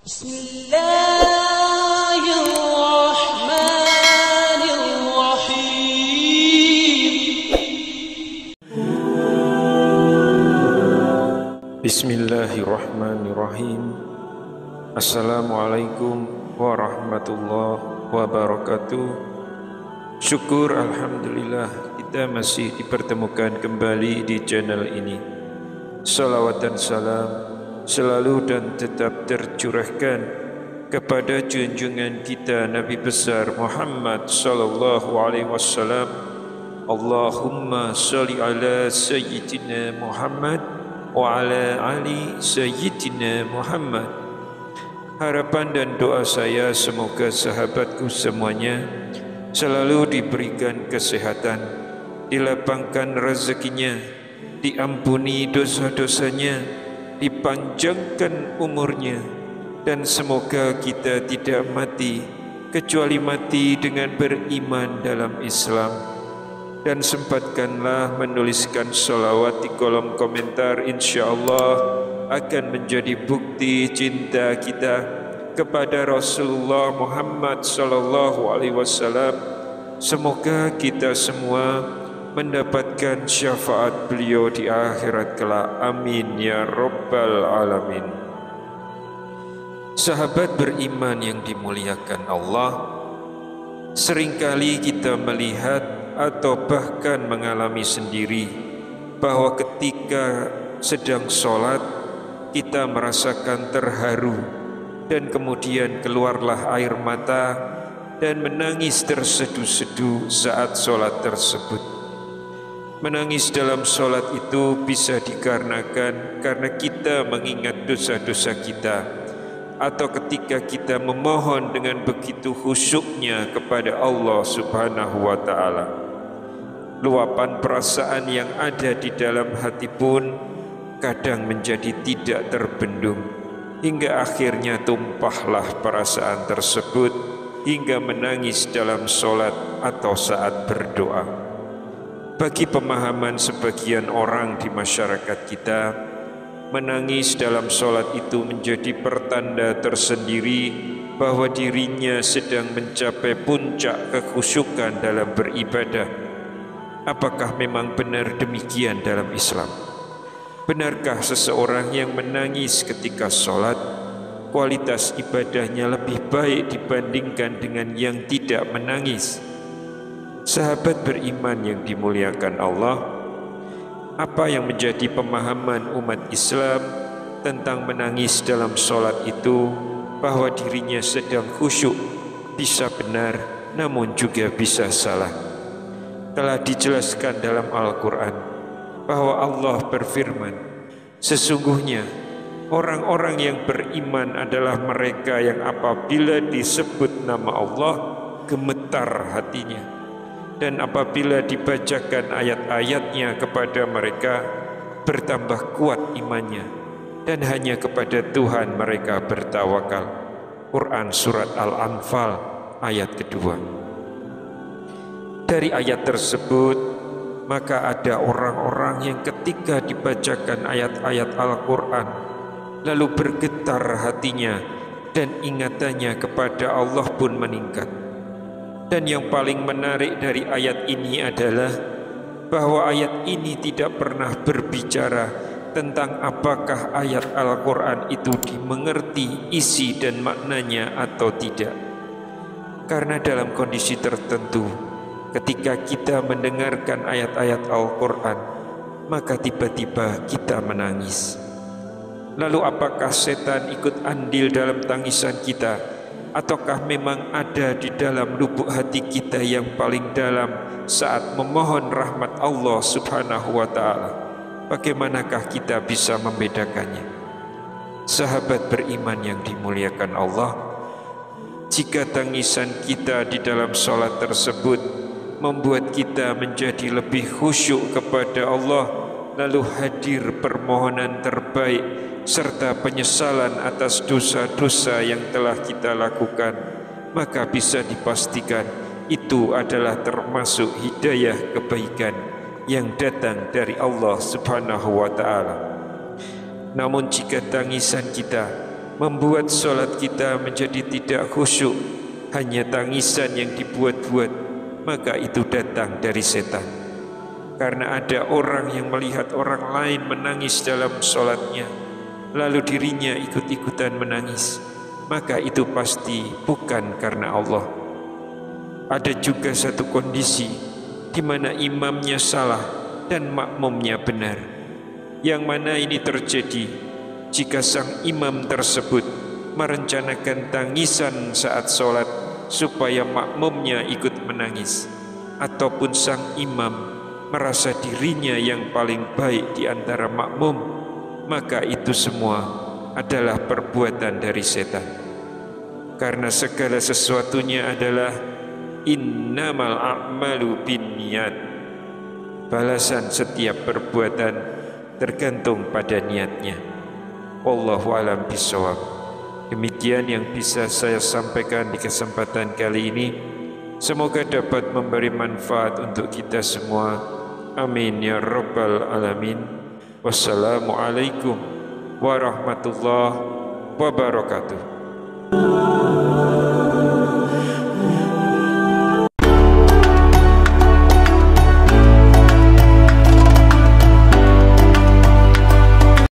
Bismillahirrahmanirrahim. Assalamualaikum warahmatullahi wabarakatuh. Syukur alhamdulillah kita masih dipertemukan kembali di channel ini. Salawat dan salam selalu dan tetap tercurahkan kepada junjungan kita Nabi besar Muhammad sallallahu alaihi wasallam. Allahumma shalli ala sayyidina Muhammad wa ala ali sayyidina Muhammad. Harapan dan doa saya semoga sahabatku semuanya selalu diberikan kesehatan, dilapangkan rezekinya, diampuni dosa-dosanya, dipanjangkan umurnya, dan semoga kita tidak mati kecuali mati dengan beriman dalam Islam. Dan sempatkanlah menuliskan salawat di kolom komentar, insyaallah akan menjadi bukti cinta kita kepada Rasulullah Muhammad sallallahu alaihi wasallam. Semoga kita semua mendapatkan syafaat beliau di akhirat kelak. Amin ya rabbal alamin. Sahabat beriman yang dimuliakan Allah, seringkali kita melihat atau bahkan mengalami sendiri bahwa ketika sedang sholat kita merasakan terharu dan kemudian keluarlah air mata dan menangis terseduh-seduh saat sholat tersebut. Menangis dalam sholat itu bisa dikarenakan karena kita mengingat dosa-dosa kita, atau ketika kita memohon dengan begitu khusyuknya kepada Allah Subhanahu wa Ta'ala. Luapan perasaan yang ada di dalam hati pun kadang menjadi tidak terbendung, hingga akhirnya tumpahlah perasaan tersebut hingga menangis dalam sholat atau saat berdoa. Bagi pemahaman sebagian orang di masyarakat kita, menangis dalam sholat itu menjadi pertanda tersendiri bahwa dirinya sedang mencapai puncak kekhusyukan dalam beribadah. Apakah memang benar demikian dalam Islam? Benarkah seseorang yang menangis ketika sholat kualitas ibadahnya lebih baik dibandingkan dengan yang tidak menangis? Sahabat beriman yang dimuliakan Allah, apa yang menjadi pemahaman umat Islam tentang menangis dalam sholat itu? Bahwa dirinya sedang khusyuk, bisa benar namun juga bisa salah. Telah dijelaskan dalam Al-Quran bahwa Allah berfirman, sesungguhnya orang-orang yang beriman adalah mereka yang apabila disebut nama Allah gemetar hatinya, dan apabila dibacakan ayat-ayatnya kepada mereka bertambah kuat imannya, dan hanya kepada Tuhan mereka bertawakal. Quran Surat Al-Anfal ayat kedua. Dari ayat tersebut maka ada orang-orang yang ketika dibacakan ayat-ayat Al-Quran lalu bergetar hatinya dan ingatannya kepada Allah pun meningkat. Dan yang paling menarik dari ayat ini adalah bahwa ayat ini tidak pernah berbicara tentang apakah ayat Al-Quran itu dimengerti isi dan maknanya atau tidak. Karena dalam kondisi tertentu, ketika kita mendengarkan ayat-ayat Al-Quran, maka tiba-tiba kita menangis. Lalu apakah setan ikut andil dalam tangisan kita? Ataukah memang ada di dalam lubuk hati kita yang paling dalam saat memohon rahmat Allah Subhanahu wa Ta'ala? Bagaimanakah kita bisa membedakannya? Sahabat beriman yang dimuliakan Allah, jika tangisan kita di dalam sholat tersebut membuat kita menjadi lebih khusyuk kepada Allah, lalu hadir permohonan terbaik serta penyesalan atas dosa-dosa yang telah kita lakukan, maka bisa dipastikan itu adalah termasuk hidayah kebaikan yang datang dari Allah Subhanahu wa Ta'ala. Namun jika tangisan kita membuat sholat kita menjadi tidak khusyuk, hanya tangisan yang dibuat-buat, maka itu datang dari setan. Karena ada orang yang melihat orang lain menangis dalam sholatnya, lalu dirinya ikut-ikutan menangis, maka itu pasti bukan karena Allah. Ada juga satu kondisi di mana imamnya salah dan makmumnya benar. Yang mana ini terjadi jika sang imam tersebut merencanakan tangisan saat sholat supaya makmumnya ikut menangis, ataupun sang imam merasa dirinya yang paling baik di antara makmum, maka itu semua adalah perbuatan dari setan. Karena segala sesuatunya adalah innamal a'malu binniyat. Balasan setiap perbuatan tergantung pada niatnya. Wallahu a'lam bishawab. Demikian yang bisa saya sampaikan di kesempatan kali ini. Semoga dapat memberi manfaat untuk kita semua. Amin ya rabbal alamin. Wassalamualaikum warahmatullahi wabarakatuh.